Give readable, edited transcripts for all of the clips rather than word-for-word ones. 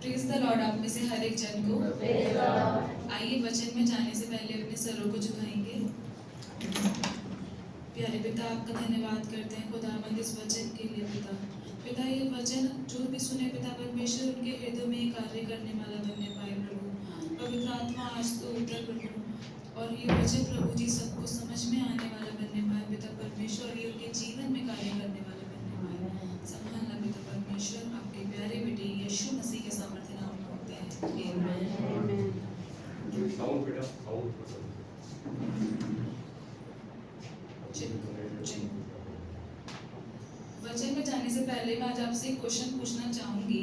Praise the Lord आप में से हर एक जन को। आइए वचन में जाने से पहले अपने सरों को झुकाएंगे। प्यारे पिता, आपका धन्यवाद करते हैं खुदावंद इस वचन के लिए। पिता ये वचन जो भी सुने पिता परमेश्वर उनके हृदय में कार्य करने वाला बनने पाए प्रभु। पवित्र आत्मा आज तो उतर प्रभु, और ये वचन प्रभु जी सबको समझ में आने वाला बनने पाए पिता परमेश्वर, ये उनके जीवन में कार्य करने वाला बनने पाए। संभालना पिता परमेश्वर, आपके प्यारे बेटे यीशु मसीह के सामर्थ्य नाम में होते हैं, आमीन। वचन में जाने से पहले मैं आज आपसे एक क्वेश्चन पूछना चाहूंगी।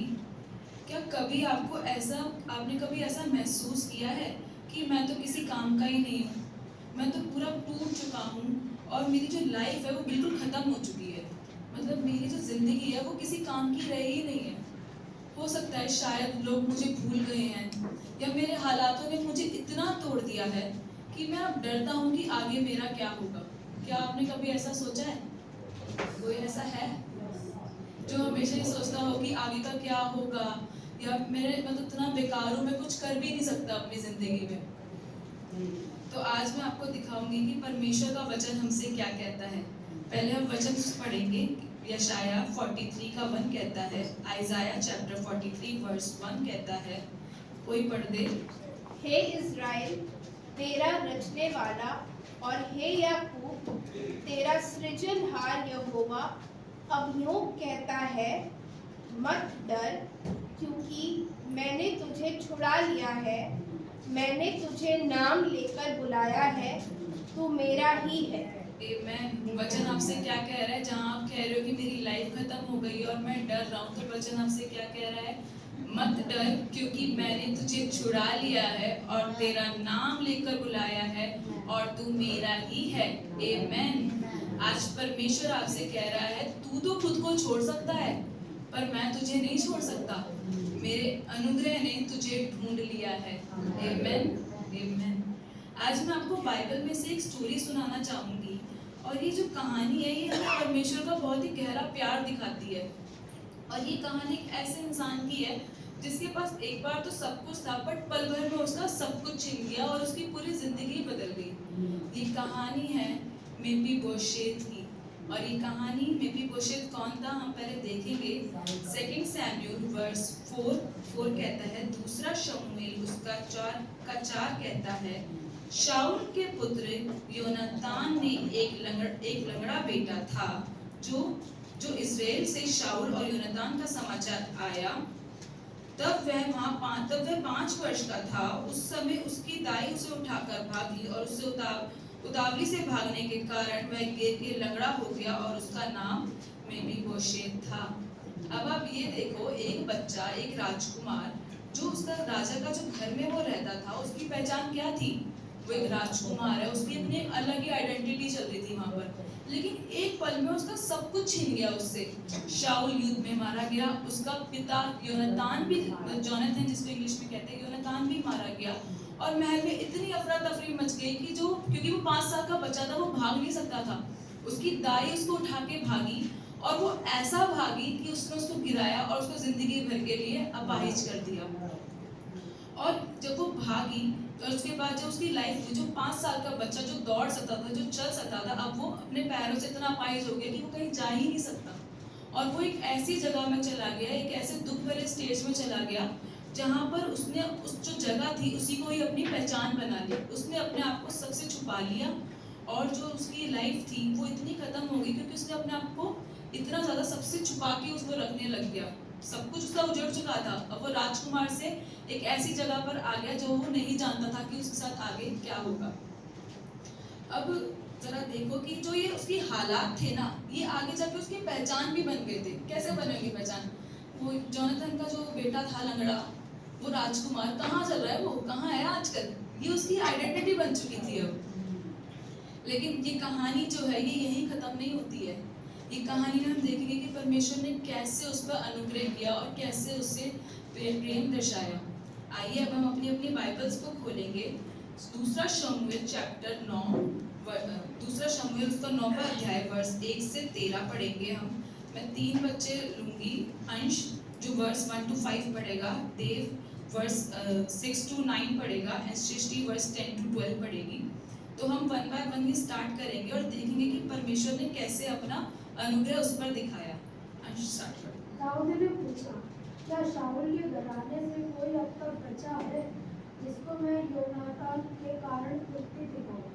क्या कभी आपने कभी ऐसा महसूस किया है कि मैं तो किसी काम का ही नहीं हूँ, मैं तो पूरा टूट चुका हूँ और मेरी जो लाइफ है वो बिल्कुल ख़त्म हो चुकी है। मतलब मेरी जो ज़िंदगी है वो किसी काम की रही ही नहीं है। हो सकता है शायद लोग मुझे भूल गए हैं, या मेरे हालातों ने मुझे इतना तोड़ दिया है कि मैं अब डरता हूँ कि आगे मेरा क्या होगा। क्या आपने कभी ऐसा सोचा है? कोई ऐसा है जो हमेशा ये सोचता हो कि आगे का क्या होगा, या मैं तो इतना बेकार हूँ, मैं कुछ कर भी नहीं सकता अपनी ज़िंदगी में। तो आज मैं आपको दिखाऊंगी कि परमेश्वर का वचन हमसे क्या कहता है। पहले हम वचन पढ़ेंगे। यशाया 43 का 1 कहता है, आइज़ाया चैप्टर 43 वर्स 1 कहता है, कोई पढ़ दे। हे इज़राइल, तेरा रचने वाला, और हे याकूब, तेरा सृजनहार यहोवा अब यूं कहता है, मत डर, क्योंकि मैंने तुझे छुड़ा लिया है, मैंने तुझे नाम लेकर बुलाया है, तू मेरा ही है। आमीन। वचन आपसे क्या कह रहा है? जहाँ आप कह रहे हो कि मेरी लाइफ खत्म हो गई और मैं डर रहा हूँ, तो वचन आपसे क्या कह रहा है? मत डर, क्योंकि मैंने तुझे छुड़ा लिया है और तेरा नाम लेकर बुलाया है और तू मेरा ही है। आमीन। आज परमेश्वर आपसे कह रहा है, तू तो खुद को छोड़ सकता है पर मैं तुझे नहीं छोड़ सकता। मेरे अनुग्रह ने तुझे ढूंढ लिया है। आमीन, आमीन। आज मैं आपको बाइबल में से एक स्टोरी सुनाना चाहूँगी, और ये जो कहानी है ये हमें परमेश्वर का बहुत ही गहरा प्यार दिखाती है। और ये कहानी एक ऐसे इंसान की है जिसके पास एक बार तो सब कुछ था, बट पल भर में उसका सब कुछ छिन गया और उसकी पूरी जिंदगी बदल गई। ये कहानी है मेफीबोशेत की। और ये कहानी मेफीबोशेत कौन था हम पहले देखेंगे। 2 सैमुएल वर्स 4 कहता है, दूसरा शमूएल उसका 4 कहता है, शाऊल के पुत्र योनातान ने एक लंगड़ा बेटा था। जो इज़राइल से शाऊल और योनातान का समाचार आया, तब वह 5 वर्ष का था। उस समय उसकी दाई उसे उठाकर भागी, और उससे उतावली से भागने के कारण वह गिर के लंगड़ा हो गया, और उसका नाम मेफीबोशेत था। अब आप ये देखो, एक बच्चा, एक राजकुमार, जो उसका राजा का जो घर में वो रहता था, उसकी पहचान क्या थी? वो एक राजकुमार है, उसकी अपनी अलग ही आइडेंटिटी चल रही थी वहां पर। लेकिन एक पल में उसका सब कुछ छीन गया उससे। शाऊल युद्ध में मारा गया, उसका पिता योनातान भी, जोनाथन जिसको इंग्लिश में कहते हैं, योनातान भी मारा गया, और महल में इतनी अफरा तफरी मच गई कि क्योंकि वो 5 साल का बच्चा था, वो भाग नहीं सकता था। उसकी दाई उसको उठा के भागी, और वो ऐसा भागी कि उसने उसको गिराया और उसको जिंदगी भर के लिए अपाहिज कर दिया। और जब वो भागी, तो उसके बाद जो उसकी लाइफ में, जो 5 साल का बच्चा जो दौड़ सकता था, जो चल सकता था, अब वो अपने पैरों से इतना अपाहिज हो गया कि वो कहीं जा ही नहीं सकता। और वो एक ऐसी जगह में चला गया, एक ऐसे दुख भरे स्टेज में चला गया, जहाँ पर उसने उस जो जगह थी उसी को ही अपनी पहचान बना ली। उसने अपने आप को सबसे छुपा लिया, और जो उसकी लाइफ थी वो इतनी खत्म हो गई क्योंकि उसने अपने आप को इतना ज़्यादा सबसे छुपा के उसको रखने लग गया। सब कुछ उसका उजड़ चुका था। अब वो राजकुमार से एक ऐसी जगह पर आ गया जो वो नहीं जानता था कि उसके साथ आगे क्या होगा। अब जरा देखो कि जो ये उसकी हालात थे ना, ये आगे जाके उसकी पहचान भी बन गए थे। कैसे बनेगी पहचान? वो जोनाथन का जो बेटा था लंगड़ा, वो राजकुमार कहाँ चल रहा है, वो कहाँ है आजकल, ये उसकी आइडेंटिटी बन चुकी थी अब। लेकिन ये कहानी जो है ये यहीं खत्म नहीं होती है। ये कहानी में हम देखेंगे कि परमेश्वर ने कैसे उस पर अनुग्रह किया और कैसे उससे प्रेम दर्शाया। आइए अब हम अपनी अपनी बाइबल्स को खोलेंगे। दूसरा शमूएल चैप्टर 9, दूसरा शमूएल उसका 9वां अध्याय वर्स 1 से 13 पढ़ेंगे हम। मैं 3 बच्चे लूंगी, अंश, जो वर्स 1 to 5 पढ़ेगा, देव वर्स 6 to 9 पढ़ेगा एंड सृष्टि वर्स 10 to 12 पढ़ेगी। तो हम one by one he start करेंगे और देखेंगे कि परमेश्वर ने कैसे अपना अनुग्रह उस पर दिखाया। स्टार्ट कर। दाऊद ने पूछा, क्या शाऊल के घराने से कोई अब तक बचा है जिसको मैं योनातान के कारण कुर्ती दिखाऊं?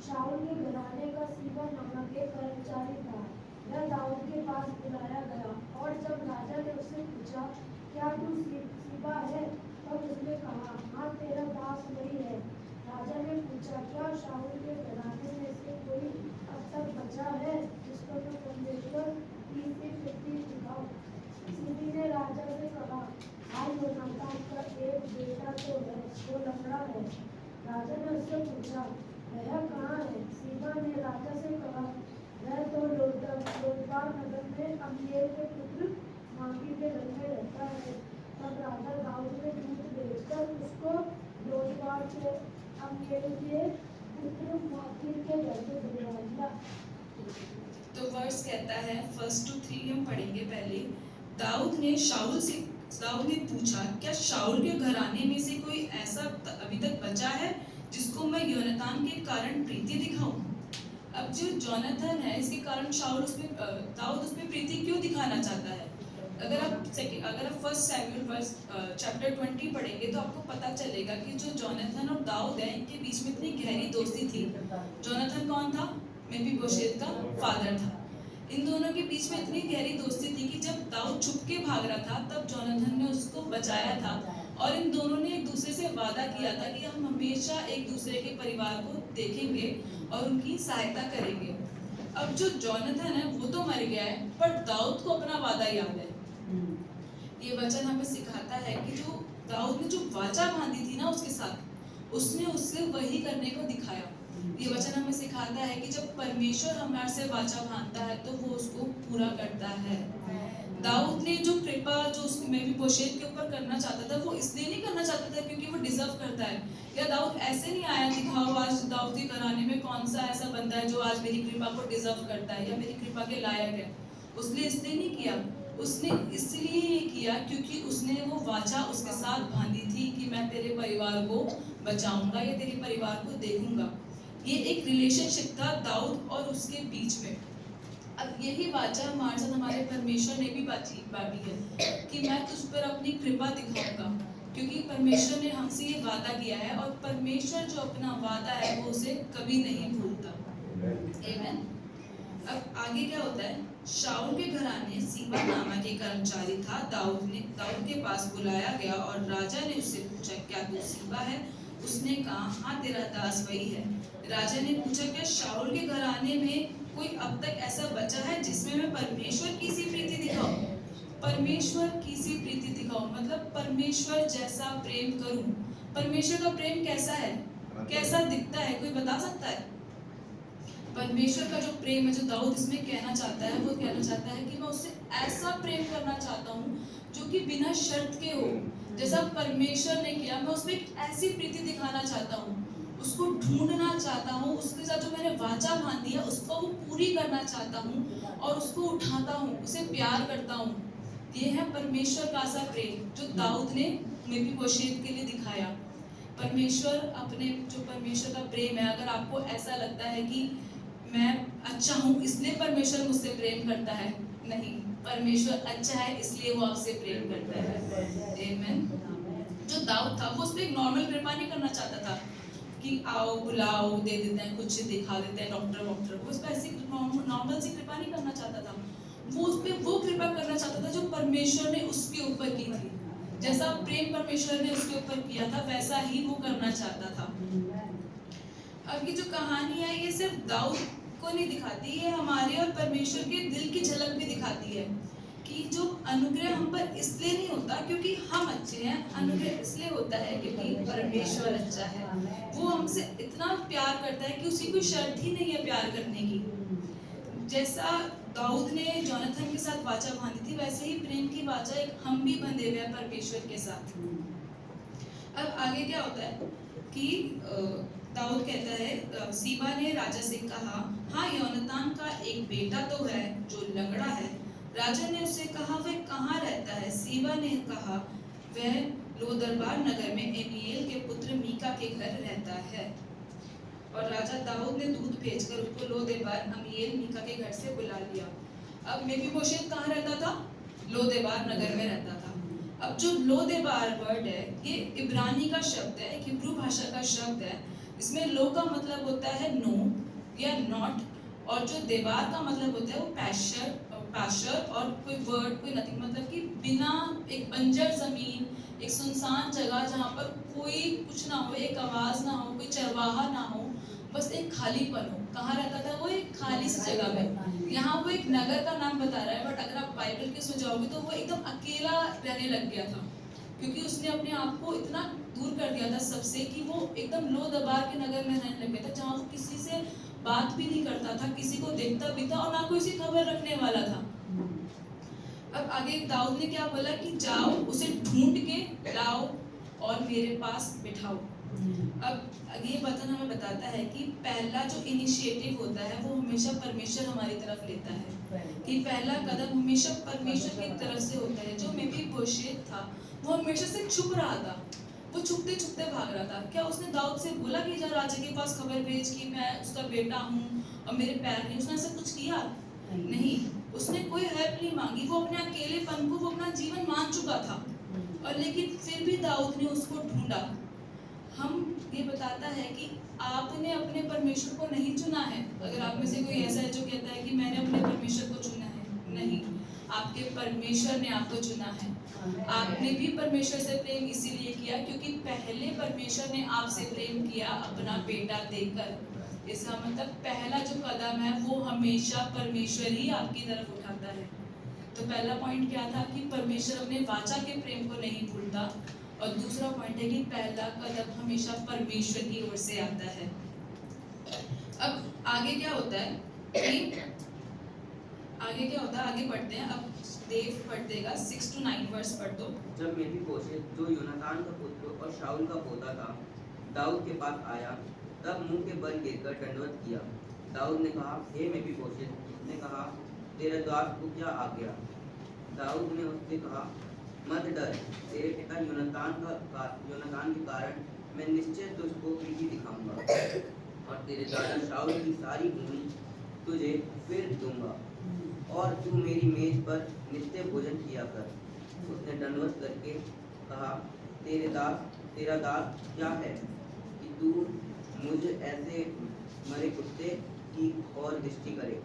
शाऊल के घराने का सीबा नामक एक कर्मचारी था। वह दाऊद के पास बुलाया गया और जब राजा ने उससे पूछा, क्या तू सीबा है? तब उसने कहा, हाँ, तेरा दास वही है। राजा ने पूछा, क्या शाऊल के घराने में से कोई अब तक बचा है जिसको मैं परमेश्वर की सी कुर्ती दिखाऊं? सीबी ने राजा से कहा, हाँ, योनातान का एक बेटा तो है, वो लंगड़ा है। राजा ने उससे पूछा, वह कहाँ है? सीबा ने राजा से कहा, वह तो लोदबार नगर में अम्मीएल के पुत्र माकी के घर में रहता है। तब राजा दाऊद ने दूत भेजकर उसको लोदबार के अम्मीएल के पुत्र माकी के घर में भिजवा दिया। तो वर्स कहता है 1 to 3 हम पढ़ेंगे पहले। दाऊद ने पूछा, क्या शाऊल के घराने में से कोई ऐसा अभी तक बचा है जिसको मैं योनातान के कारण प्रीति दिखाऊं? अब जो जोनाथन है, इसके कारण दाऊद उसमें प्रीति क्यों दिखाना चाहता है? अगर आप फर्स्ट सैमुएल चैप्टर 20 पढ़ेंगे तो आपको पता चलेगा कि जो जोनाथन और दाऊद है, इनके बीच में इतनी गहरी दोस्ती थी। जोनाथन कौन था? मेफीबोशेत का फादर था। इन दोनों के बीच में इतनी गहरी दोस्ती थी कि जब दाऊद छुप के भाग रहा था तब जोनाथन ने उसको बचाया था और इन दोनों ने एक दूसरे से वादा किया था कि हम हमेशा एक दूसरे के परिवार को देखेंगे और उनकी सहायता करेंगे। अब जो जोनाथन है वो तो मर गया है, पर दाऊद को अपना वादा याद है। ये वचन हमें सिखाता है कि जो दाऊद ने जो वाचा बांधी थी ना उसके साथ, उसने उससे वही करने को दिखाया। ये वचन हमें सिखाता है कि जब परमेश्वर हमारे से वाचा बांधता है तो वो उसको पूरा करता है। दाऊद ने जो कृपा जो उसको मेफीबोशेत के ऊपर करना चाहता था, वो इसलिए नहीं करना चाहता था क्योंकि वो डिजर्व करता है, या दाऊद ऐसे नहीं आया दिखाओ आज दाऊद के घराने में कौन सा ऐसा बंदा है जो आज मेरी कृपा को डिजर्व करता है या मेरी कृपा के लायक है। उसने इसलिए नहीं किया, उसने इसलिए ये किया क्योंकि उसने वो वाचा उसके साथ बांधी थी कि मैं तेरे परिवार को बचाऊंगा या तेरे परिवार को देखूंगा। ये एक रिलेशनशिप था दाऊद और उसके बीच में। अब यही वाचा हमारे साथ हमारे परमेश्वर ने भी बांधी है कि मैं तुझ पर अपनी कृपा दिखाऊंगा, क्योंकि परमेश्वर ने हमसे ये वादा किया है और परमेश्वर जो अपना वादा है वो उसे कभी नहीं भूलता। आमीन। अब आगे क्या होता है? शाऊल के घराने सीबा नामक एक कर्मचारी था। दाऊद के पास बुलाया गया और राजा ने उससे पूछा, क्या तू सीबा है? उसने कहा, हाँ, तेरा दास वही है। राजा ने पूछा, क्या शाऊल के घराने में कोई अब तक ऐसा बचा है जिसमें मैं परमेश्वर की सी प्रीति दिखाऊं? परमेश्वर की सी प्रीति दिखाऊं मतलब परमेश्वर जैसा प्रेम करूं। परमेश्वर का प्रेम कैसा है, कैसा दिखता है, कोई बता सकता है? परमेश्वर का जो प्रेम है, जो दाऊद इसमें कहना चाहता है, वो कहना चाहता है कि मैं उससे ऐसा प्रेम करना चाहता हूँ जो कि बिना शर्त के हो, जैसा परमेश्वर ने किया। मैं उसमें एक ऐसी प्रीति दिखाना चाहता हूँ, उसको ढूंढना चाहता हूँ, उसके साथ जो मैंने वाचा बांधी है उसको वो पूरी करना चाहता हूँ और उसको उठाता हूँ, उसे प्यार करता हूँ। ये है परमेश्वर का सा प्रेम जो दाऊद ने मेफीबोशेत के लिए दिखाया। परमेश्वर का प्रेम है। अगर आपको ऐसा लगता है कि मैं अच्छा हूँ इसलिए परमेश्वर मुझसे प्रेम करता है, नहीं, परमेश्वर अच्छा है इसलिए वो आपसे प्रेम करता है। आमीन। जो दाऊद था वो उस पर एक नॉर्मल कृपा नहीं करना चाहता था कि आओ बुलाओ दे देते हैं, कुछ दिखा देते हैं, डॉक्टर वो उस पर ऐसी नॉर्मल सी कृपा नहीं करना चाहता था। वो उस पर वो कृपा करना चाहता था जो परमेश्वर ने उसके ऊपर की थी। जैसा प्रेम परमेश्वर ने उसके ऊपर किया था वैसा ही वो करना चाहता था। अब ये जो कहानी है ये सिर्फ दाऊद को नहीं दिखाती, ये हमारे और परमेश्वर के दिल की झलक भी दिखाती है कि जो अनुग्रह हम पर इसलिए नहीं होता क्योंकि हम अच्छे हैं, अनुग्रह इसलिए होता है क्योंकि परमेश्वर अच्छा है। वो हमसे इतना प्यार करता है कि उसकी कोई शर्त ही नहीं है प्यार करने की। जैसा दाऊद ने जोनाथन के साथ वाचा बांधी थी, वैसे ही प्रेम की वाचा एक हम भी बंधे हुए हैं परमेश्वर के साथ। अब आगे क्या होता है कि दाऊद कहता है, सीबा ने राजा से कहा, हाँ, योनातान का एक बेटा तो है जो लंगड़ा है। राजा ने उससे कहा, वह कहाँ रहता है? सीबा ने कहा, वह लोदरबार नगर में एमीएल के पुत्र मीका के घर रहता है। और राजा दाऊद ने दूत भेजकर उसको लोदेबार अमीएल मीका के घर से बुला लिया। अब मेफीबोशेत कहाँ रहता था? लोदेबार नगर में रहता था। अब जो लोदेबार वर्ड है, ये इब्रानी का शब्द है, एक हिब्रू भाषा का शब्द है। इसमें लो का मतलब होता है नो या नॉट, और जो देबार का मतलब होता है वो पैशर और कोई वर्ड, कोई नथिंग, मतलब कि बिना, एक बंजर जमीन, एक सुनसान जगह जहाँ पर कोई कुछ ना हो, एक आवाज ना हो, कोई चरवाहा ना हो, बस एक खालीपन हो। कहाँ रहता था वो? एक खाली सी जगह में। यहाँ वो एक नगर का नाम बता रहा है, बट अगर आप बाइबल के उसमें जाओगे तो वो एकदम अकेला रहने लग गया था, क्योंकि उसने अपने आप को इतना दूर कर दिया था सबसे कि वो एकदम लो दबार के नगर में रहने लग गया था, जहाँ वो किसी से बात भी नहीं करता था, किसी को देखता भी था और ना कोई उसकी खबर रखने वाला था। अब आगे दाऊद ने क्या बोला कि जाओ, उसे ढूंढ के लाओ और मेरे पास बिठाओ। अब ये वचन हमें बताता है कि पहला जो इनिशिएटिव होता है वो हमेशा परमेश्वर हमारी तरफ लेता है, कि पहला कदम हमेशा परमेश्वर की तरफ से होता है। जो मेफीबोशेत था वो हमेशा से छुप रहा था, वो छुपते छुपते भाग रहा था। क्या उसने दाऊद से बोला कि जा राजा के पास खबर भेज कि मैं उसका बेटा हूँ और मेरे पैर नहीं? उसने ऐसा कुछ किया नहीं। उसने कोई हेल्प नहीं मांगी, वो अपने अकेलेपन को, वो अपना जीवन मान चुका था, और लेकिन फिर भी दाऊद ने उसको ढूंढा। हम ये बताता है कि आपने अपने परमेश्वर को नहीं चुना है। अगर आप में से कोई ऐसा है जो कहता है कि मैंने अपने परमेश्वर को चुना है, नहीं, आपके परमेश्वर ने आपको चुना है। आपने भी परमेश्वर से प्रेम इसीलिए किया क्योंकि पहले परमेश्वर ने आपसे प्रेम किया अपना बेटा देकर। इसका मतलब पहला जो कदम है वो हमेशा परमेश्वर ही आपकी तरफ उठाता है। तो पहला पॉइंट क्या था कि परमेश्वर अपने वाचा के प्रेम को नहीं भूलता, और दूसरा पॉइंट है कि पहला कदम हमेशा परमेश्वर की ओर से आता है। अब आगे क्या होता है कि आगे बढ़ते हैं। अब देव पढ़ देगा 6 to 9 वर्स पढ़ दो। जब मेफीबोशेत जो योनातान का पुत्र और शाऊल का पोता था दाऊद के पास आया, तब मुंह के बल गिरकर दंडवत किया। दाऊद ने कहा, हे मेफीबोशेत। उसने कहा, तेरे दास को क्या आज्ञा? दाऊद ने उससे कहा, मत डर, तेरे पिता योनातान के कारण मैं निश्चय तुझको प्रीति दिखाऊंगा और तेरे दादा शाऊल की सारी भूमि तुझे फिर दूंगा और तू मेरी मेज पर नित्य भोजन किया कर। उसने दंडवत करके कहा, तेरा दास क्या है कि तू मुझे ऐसे मरे कुत्ते की और दृष्टि करे।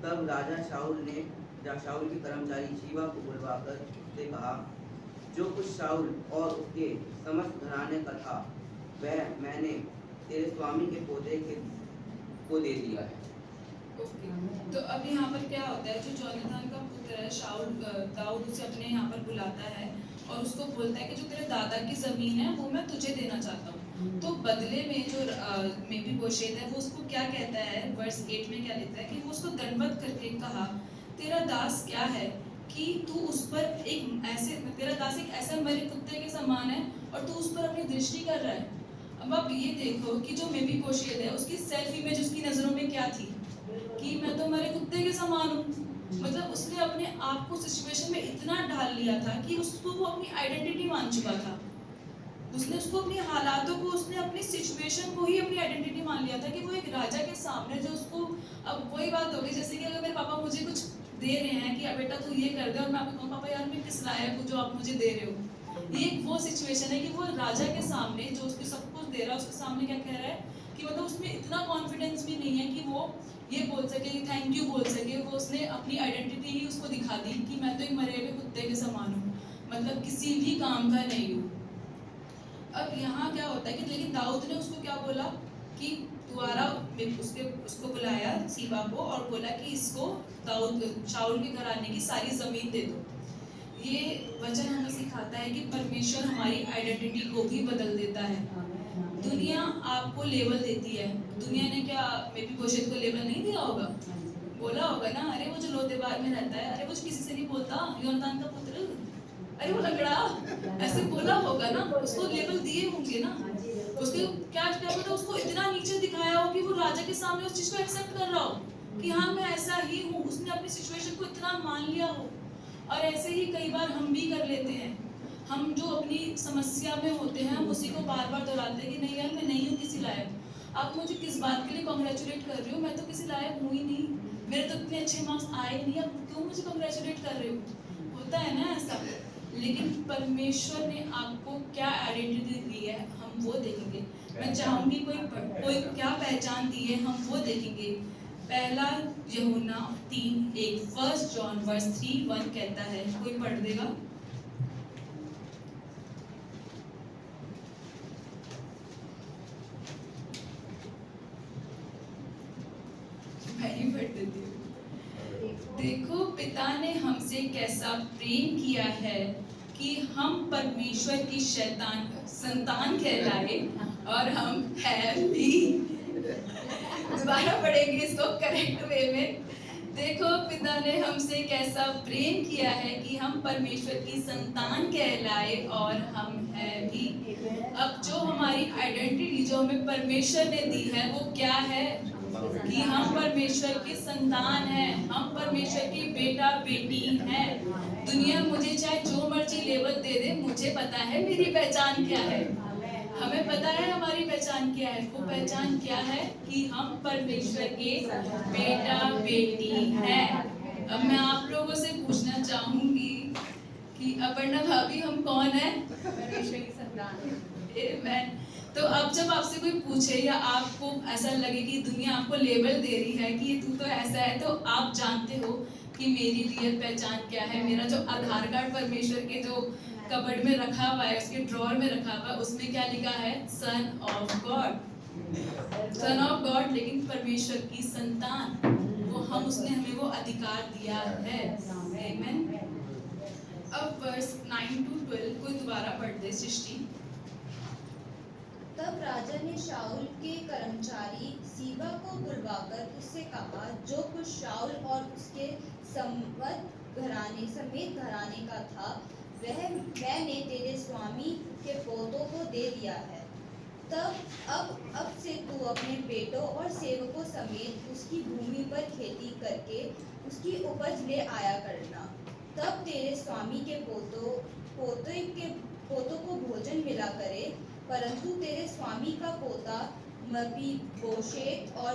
तब राजा शाऊल के कर्मचारी शीबा को बुलवाकर उससे कहा, जो कुछ शाऊल और उसके समस्त घराने का था वह मैंने तेरे स्वामी के पोते को दे दिया है। तो अब यहाँ पर क्या होता है, जो जोनाथन का पुत्र है शाऊल, दाऊद उसे अपने यहाँ पर बुलाता है और उसको बोलता है कि जो तेरे दादा की जमीन है वो मैं तुझे देना चाहता हूँ। तो बदले में जो मेफीबोशेत है वो उसको क्या कहता है, वर्स 8 में क्या लिखता है कि वो उसको दंडवत करके कहा, तेरा दास क्या है कि तू उस पर तेरा दास एक ऐसे मरे कुत्ते के समान है और तू उस पर अपनी दृष्टि कर रहा है। अब आप ये देखो कि जो मेफीबोशेत है उसकी सेल्फ इमेज उसकी नजरों में क्या थी कि मैं तो मरे कुत्ते के समान हूँ। मतलब उसने अपने आप को सिचुएशन में इतना ढाल लिया था कि उसको वो अपनी आइडेंटिटी मान चुका था। उसने उसको अपनी हालातों को, उसने अपनी सिचुएशन को ही अपनी आइडेंटिटी मान लिया था कि वो एक राजा के सामने जो उसको, अब वही बात होगी जैसे कि अगर मेरे पापा मुझे कुछ दे रहे हैं कि बेटा तू ये कर दे और मैं आपको कहूँ पापा यार मैं किस लायक हूँ जो आप मुझे दे रहे हो। ये एक वो सिचुएशन है कि वो राजा के सामने जो उसको सब कुछ दे रहा है उसके सामने क्या कह रहा है कि मतलब उसमें इतना कॉन्फिडेंस भी नहीं है कि वो ये बोल सके, थैंक यू बोल सके। वो उसने अपनी आइडेंटिटी ही उसको दिखा दी कि मैं तो एक मरे हुए कुत्ते के समान हूँ, मतलब किसी भी काम का नहीं हूँ। अब यहाँ क्या होता है कि लेकिन दाऊद ने उसको क्या बोला कि दोबारा उसको बुलाया सीबा को और बोला कि इसको शाऊल के घराने की सारी जमीन दे दो। ये वचन हमें सिखाता है कि परमेश्वर हमारी आइडेंटिटी को भी बदल देता है। दुनिया आपको लेबल देती है। दुनिया ने क्या मेफीबोशेत को लेबल नहीं दिया होगा, बोला होगा ना, अरे वो जो लोदेबार में रहता है, अरे वो किसी से नहीं बोलता, योनातान का पुत्र, अरे वो लंगड़ा, ऐसे बोला होगा ना, उसको लेबल दिए होंगे ना। उसके क्या पता उसको इतना नीचे दिखाया हो कि वो राजा के सामने उस चीज को एक्सेप्ट कर रहा हो कि हाँ मैं ऐसा ही हूँ, उसने अपनी सिचुएशन को इतना मान लिया हो। और ऐसे ही कई बार हम भी कर लेते हैं, हम जो अपनी समस्या में होते हैं हम उसी को बार बार दोहराते हैं कि नहीं यार मैं नहीं हूँ किसी लायक, आप मुझे किस बात के लिए कॉन्ग्रेचुलेट कर रहे हो, मैं तो किसी लायक हूँ ही नहीं, मेरे तो इतने अच्छे मार्क्स आए ही नहीं, आप क्यों मुझे कॉन्ग्रेचुलेट कर रहे हो। होता है ना ऐसा। लेकिन परमेश्वर ने आपको क्या आइडेंटिटी दी है हम वो देखेंगे। मैं चाहूंगी कोई क्या पहचान दी है हम वो देखेंगे। पहला यूहन्ना 3:1 1 जॉन वर्स 3:1 कहता है, कोई पढ़ देगा। मैं ही पढ़ देती हूँ। देखो पिता ने हमसे कैसा प्रेम किया है कि हम परमेश्वर की संतान कहलाए और हम है भी। दोबारा पढ़ेंगे इसको करेक्ट वे में। देखो पिता ने हमसे कैसा प्रेम किया है कि हम परमेश्वर की संतान कहलाए और हम है भी। अब जो हमारी आइडेंटिटी जो हमें परमेश्वर ने दी है वो क्या है कि हम परमेश्वर की संतान हैं, हम परमेश्वर की बेटा बेटी हैं। दुनिया मुझे चाहे जो मर्जी लेबल दे दे, मुझे पता है मेरी पहचान क्या है। हमें पता है हमारी पहचान क्या है। वो पहचान क्या है कि हम परमेश्वर के बेटा बेटी हैं। अब मैं आप लोगों से पूछना चाहूंगी कि अपर्णा भाभी हम कौन है? परमेश्वर की संतान। Amen। तो अब जब आपसे कोई पूछे या आपको ऐसा लगे कि दुनिया आपको लेबल दे रही है कि तू तो ऐसा है, तो आप जानते हो कि मेरी रियल पहचान क्या है। मेरा जो आधार कार्ड परमेश्वर के जो कबर्ड में रखा हुआ है, उसके ड्रॉर में रखा हुआ है, उसमें क्या लिखा है? Son of God. Son of God, लेकिन परमेश्वर की संतान, वो हम उसने हमें वो अधिकार दिया है। आमेन। अब वर्स 9-12 कोई दोबारा पढ़ दे सृष्टि। तब राजा ने शाऊल के कर्मचारी सीबा को बुलवाकर उससे कहा, जो कुछ शाऊल और उसके समेत घराने का था वह मैंने तेरे स्वामी के पोतों को दे दिया है। अब से तू अपने बेटों और सेवकों समेत उसकी भूमि पर खेती करके उसकी उपज ले आया करना। तब तेरे स्वामी के पोतों को भोजन मिला करे, परंतु तेरे स्वामी का पोता मपीबोशेत और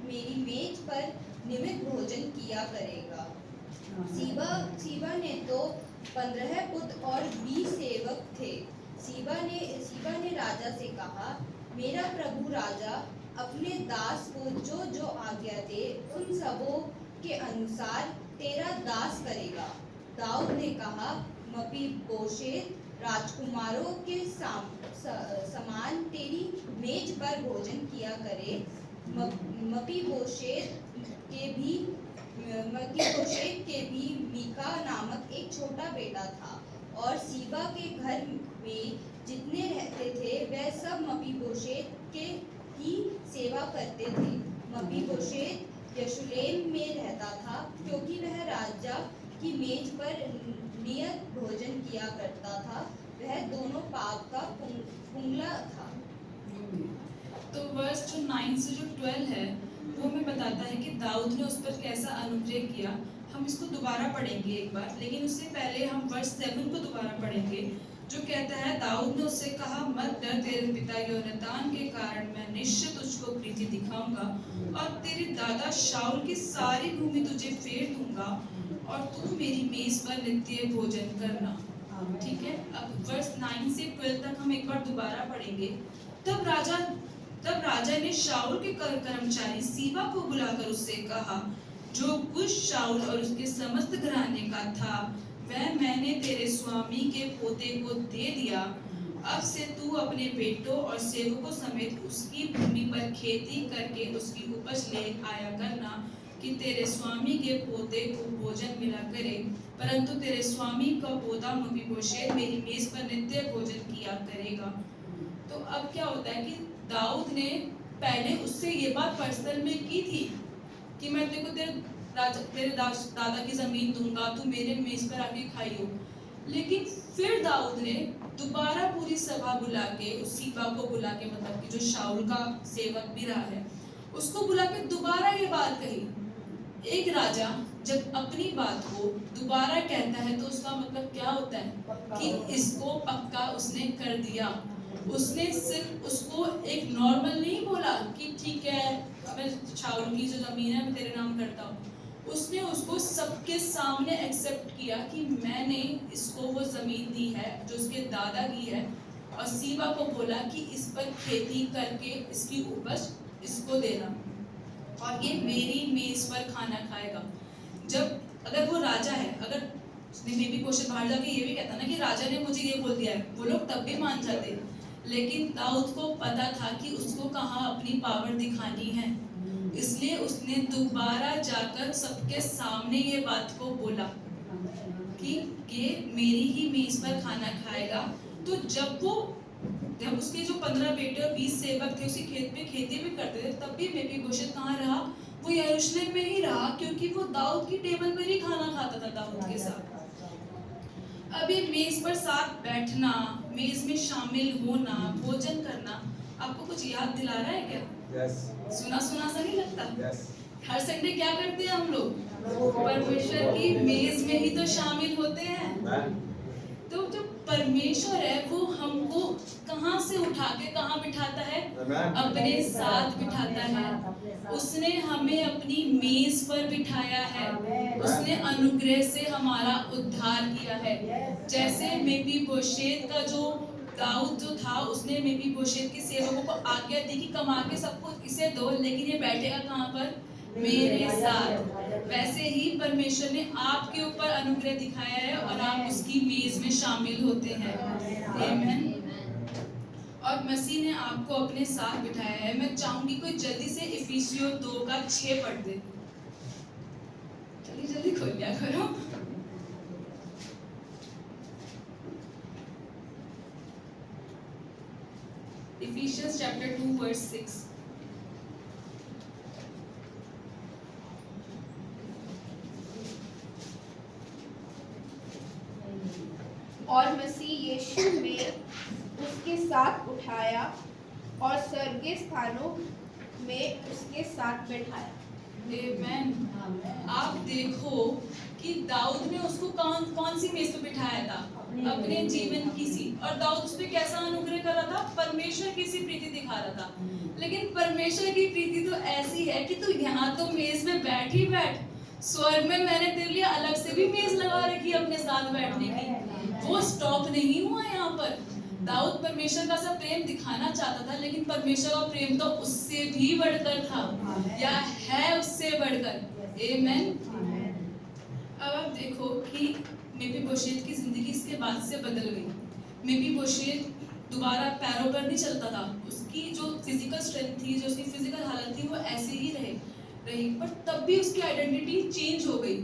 मेरी मेज पर नियमित भोजन किया करेगा। सीबा ने तो 15 पुत्र और 20 सेवक थे। सीबा ने राजा से कहा, मेरा प्रभु राजा अपने दास को जो जो आज्ञा दे उन सबों के अनुसार तेरा दास करेगा। दाऊद ने कहा, मपीबोशेत राजकुमारों के समान तेरी मेज पर भोजन किया करे। मपीबोशेत के भी मीका नामक एक छोटा बेटा था, और सीबा के घर में जितने रहते थे वह सब मपीबोशेत के ही सेवा करते थे। मपीबोशेत यरूशलेम में रहता था, क्योंकि वह राजा की मेज पर नियत भोजन किया करता था। वह दोनों पाप का पुंगला था। तो वर्स जो 9 से जो 12 है वो हमें बताता है कि दाऊद ने उस पर कैसा अनुग्रह किया। हम इसको दोबारा पढ़ेंगे एक बार, लेकिन उससे पहले हम वर्स 7 को दोबारा पढ़ेंगे, जो कहता है, दाऊद ने उससे कहा, मत डर, तेरे पिता योनातान के कारण मैं निश्चय तुझको प्रीति दिखाऊंगा और तेरे दादा शाऊल की सारी भूमि तुझे फेर दूंगा और तू मेरी मेज पर नित्य भोजन करना। ठीक है। अब वर्स 9 से 12 तक हम एक बार दोबारा पढ़ेंगे। तब राजा ने शाऊल के कर्मचारी सीबा को बुलाकर उससे कहा, जो कुछ शाऊल और उसके समस्त घराने का था वह मैंने तेरे स्वामी के पोते को दे दिया। अब से तू अपने बेटों और सेवकों समेत उसकी भूमि पर खेती करके उसकी उपज ले आया करना, कि तेरे स्वामी के पोते को भोजन मिला करे, परंतु तेरे स्वामी का पोता मपीबोशेत मेरी मेज पर नित्य भोजन किया करेगा। तो अब क्या होता है कि दाऊद ने पहले उससे ये बात पर्सनल में की थी कि मैं तेरे को तेरे दादा की जमीन दूंगा, तू मेरे मेज पर आके खाइयो। लेकिन फिर दाऊद ने दोबारा पूरी सभा बुला के उस सीबा को बुला के, मतलब कि जो शाऊल का सेवक भी रहा है, उसको बुला के दोबारा ये बात कही। एक राजा जब अपनी बात को दोबारा कहता है तो उसका मतलब क्या होता है कि इसको पक्का उसने कर दिया। उसने सिर्फ उसको एक नॉर्मल नहीं बोला कि ठीक है मैं शाऊल की जो जमीन है मैं तेरे नाम करता हूँ। उसने उसको सबके सामने एक्सेप्ट किया कि मैंने इसको वो जमीन दी है जो उसके दादा की है, और सीबा को बोला कि इस पर खेती करके इसकी उपज इसको देना और ये मेरी मेज पर खाना खाएगा। जब अगर वो राजा है, अगर उसने मेफीबोशेत बाहर जाके ये भी कहता ना कि राजा ने मुझे ये बोल दिया है, वो लोग तब भी मान जाते। लेकिन दाऊद को पता था कि उसको कहाँ अपनी पावर दिखानी है, इसलिए उसने दोबारा जाकर सबके सामने ये बात को बोला कि ये मेरी ही मेज पर खाना खाएगा। तो जब उसके जो 15 बेटे और 20 सेवक थे उसी खेत में खेती भी करते थे, तब भी मेफीबोशेत कहाँ रहा? वो यरूशलेम में ही रहा, क्योंकि वो दाऊद की टेबल पर ही खाना खाता था दाऊद के साथ। अब ये मेज पर साथ बैठना, मेज में शामिल होना, भोजन करना आपको कुछ याद दिला रहा है क्या? Yes. सुना सुना सा नहीं लगता? Yes. हर संडे क्या करते हैं हम लोग? परमेश्वर की मेज में ही तो शामिल होते हैं। Amen. तो जो परमेश्वर है वो हमको कहाँ से उठा के कहाँ बिठाता है? Amen. अपने साथ बिठाता है। उसने हमें अपनी मेज पर बिठाया है। उसने अनुग्रह से हमारा उद्धार किया है। जैसे मेफीबोशेत का जो दाऊद जो था, उसने मेफीबोशेत के सेवकों को आज्ञा दी कि कमा के सबको इसे दो, लेकिन ये बैठेगा कहाँ पर? मेरे साथ। वैसे ही परमेश्वर ने आपके ऊपर अनुग्रह दिखाया है और आप उसकी मेज में शामिल होते हैं। आमीन। और मसीह ने आपको अपने साथ बिठाया है। मैं चाहूंगी कोई जल्दी से इफिसियों 2:6 पढ़ दे। जल्दी जल्दी खोल लिया करो। Ephesians chapter 2 verse 6. और मसीह यीशु में उसके साथ उठाया और स्वर्गीय स्थानों में उसके साथ बैठाया। आमेन। आप देखो कि दाऊद ने उसको कौन सी मेज पे बिठाया था? अपने जीवन की सी। और दाऊद उस पे कैसा अनुग्रह कर रहा था? परमेश्वर की सी प्रीति दिखा रहा था। लेकिन परमेश्वर की प्रीति तो ऐसी है कि तू यहाँ तो मेज में बैठ ही बैठ, स्वर्ग में मैंने तेरे लिए अलग से भी मेज लगा रखी है अपने साथ बैठने की। वो स्टॉप नहीं हुआ यहाँ पर। दाऊद परमेश्वर का सब प्रेम दिखाना चाहता था, लेकिन परमेश्वर का प्रेम तो उससे भी बढ़कर था या है उससे बढ़कर। आमीन। अब आप देखो कि मेफीबोशेत की जिंदगी इसके बाद से बदल गई। मेफीबोशेत दोबारा पैरों पर नहीं चलता था। उसकी जो फिजिकल स्ट्रेंथ थी, जो उसकी फिजिकल हालत थी, वो ऐसे ही रही, पर तब भी उसकी आइडेंटिटी चेंज हो गई,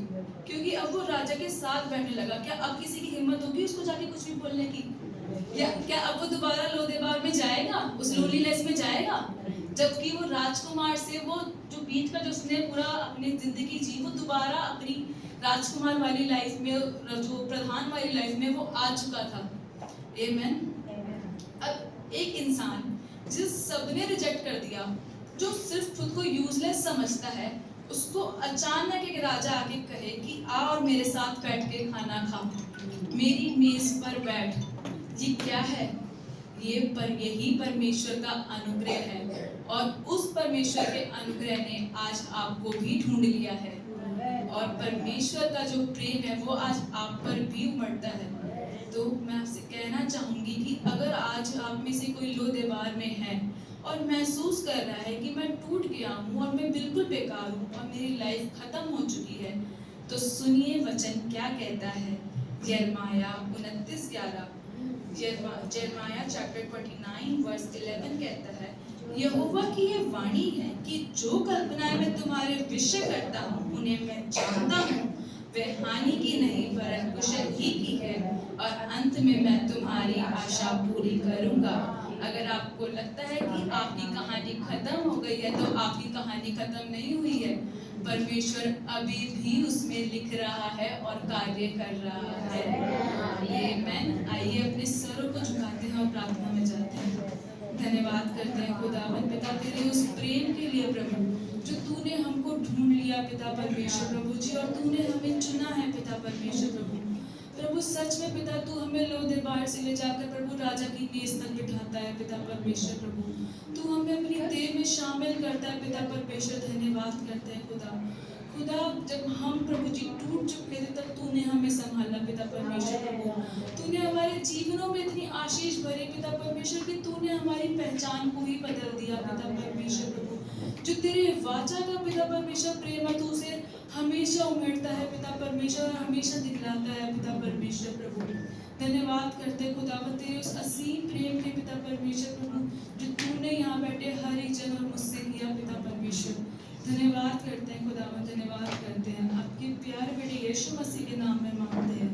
क्योंकि अब वो राजा के साथ बैठने लगा। क्या अब किसी की हिम्मत होगी उसको जाके कुछ भी बोलने की? या क्या अब वो दोबारा लोदेबार में जाएगा, उस लोनलीनेस में जाएगा? जबकि वो राजकुमार से, वो जो बीच का जो उसने पूरा अपनी जिंदगी जी, वो दोबारा अपनी राजकुमार वाली लाइफ में, जो प्रधान वाली लाइफ में वो आ चुका था। आमीन। अब एक इंसान जिस सबने रिजेक्ट कर दिया, जो सिर्फ खुद को यूजलेस समझता है, उसको अचानक एक राजा आके कहे कि आ और मेरे साथ बैठ के खाना खा, मेरी मेज पर बैठ। ये क्या है? यही परमेश्वर का अनुग्रह है, और उस परमेश्वर के अनुग्रह ने आज आपको भी ढूंढ लिया है, और परमेश्वर का जो प्रेम है वो आज आप पर भी उमड़ता है। तो मैं आपसे कहना चाहूंगी कि अगर आज आप में से कोई लोदेबार में है और महसूस कर रहा है कि मैं टूट गया हूँ और मैं बिल्कुल बेकार हूँ और मेरी लाइफ खत्म हो चुकी है, तो सुनिए वचन क्या कहता है। यिर्मयाह 29:11, यिर्मयाह चैप्टर 29 वर्स 11 कहता है, यहोवा की ये वाणी है कि जो कल्पनाएं मैं तुम्हारे विषय करता हूँ उन्हें मैं जानता हूँ, वे हानि की नहीं वरन कुशल ही की है, और अंत में मैं तुम्हारी आशा पूरी करूँगा। अगर आपको लगता है कि आपकी कहानी खत्म हो गई है, तो आपकी कहानी खत्म नहीं हुई है। परमेश्वर अभी भी उसमें लिख रहा है और कार्य कर रहा है। आमीन। आइए अपने सरों को झुकाते हैं और प्रार्थना में जाते हैं। धन्यवाद करते हैं खुदावन पिता तेरे उस प्रेम के लिए प्रभु जो तूने हमको ढूंढ लिया पिता परमेश्वर प्रभु जी, और तूने हमें चुना है पिता परमेश्वर प्रभु। प्रभु सच में पिता तू हमें लोदेबार से ले जाकर प्रभु राजा की मेज तक बिठाता है पिता परमेश्वर प्रभु। तू हमें अपनी देह में शामिल करता है पिता परमेश्वर। धन्यवाद करते हैं खुदा। खुदा जब हम प्रभु जी टूट चुके थे तब तूने हमें संभाला पिता परमेश्वर प्रभु। तूने हमारे जीवनों में इतनी आशीष भरी पिता परमेश्वर कि तूने हमारी पहचान को ही बदल दिया पिता परमेश्वर प्रभु। जो तेरे वाचा का पिता परमेश्वर प्रेम है तू उसे हमेशा उमेड़ता है पिता परमेश्वर और हमेशा दिखलाता है पिता परमेश्वर प्रभु। धन्यवाद करते हैं खुदावन तेरे उस असीम प्रेम के पिता परमेश्वर प्रभु जो तूने यहाँ बैठे हर एक जन और मुझसे किया पिता परमेश्वर। धन्यवाद करते हैं खुदावन, धन्यवाद करते हैं। आपके प्यारे बेटे यीशु मसीह के नाम में मांगते हैं।